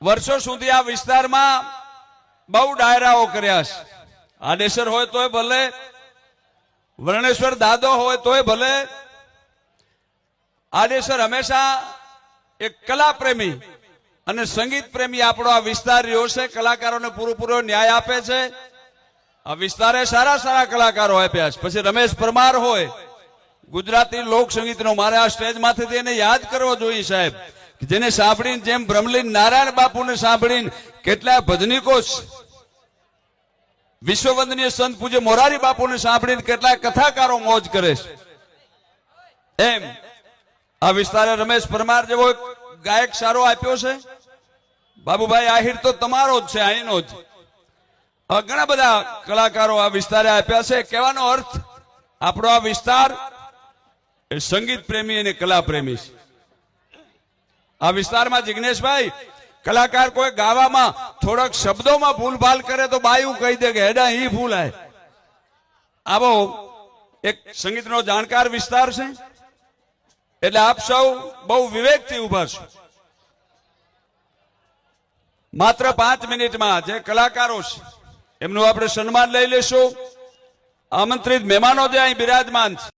વર્ષો સુધી આ વિસ્તારમાં બહુ ડાયરાઓ કર્યા છે. આડેસર હોય તોય ભલે, વર્ણેશ્વર દાદો હોય તોય ભલે. આડેસર હંમેશા એક કલા પ્રેમી અને સંગીત પ્રેમી આપણો આ વિસ્તાર રહ્યો છે. કલાકારોને પૂરો ન્યાય આપે છે. આ વિસ્તારે સારા સારા કલાકારો આપ્યા છે. પછી રમેશ પરમાર હોય, ગુજરાતી લોક સંગીતનો, મારે આ સ્ટેજમાંથી એને યાદ કરવો જોઈએ સાહેબ, જેને સાંભળીને, જેમ બ્રહ્મલીન નારાયણ બાપુને સાંભળીને કેટલા ભજનીકો, વિશ્વવંદનીય સંત પૂજ્ય મોરારી બાપુને સાંભળીને કેટલા કથાકારો મોજ કરે છે, એમ આ વિસ્તારે રમેશ પરમાર જેવો ગાયક સારો આપ્યો છે. બાબુભાઈ આહિર તો તમારો જ છે, અહીંનો જ. ઘણા બધા કલાકારો આ વિસ્તારે આપ્યા છે. કહેવાનો અર્થ, આપણો આ વિસ્તાર એ સંગીત પ્રેમી અને કલા પ્રેમી છે. આ વિસ્તારમાં જિગ્નેશભાઈ, કલાકાર કોઈ ગાવામાં થોડાક શબ્દોમાં ભૂલભાલ કરે તો બાયું કહી દે કે હેડા ઈ ભૂલાય. આવો એક સંગીતનો જાણકાર વિસ્તાર છે. એટલે આપ સૌ બહુ વિવેકથી ઉભા છો. માત્ર 5 મિનિટમાં જે કલાકારો છે એમનું આપણે સન્માન લઈ લેશું. આમંત્રિત મહેમાનો જે અહીં બિરાજમાન છે,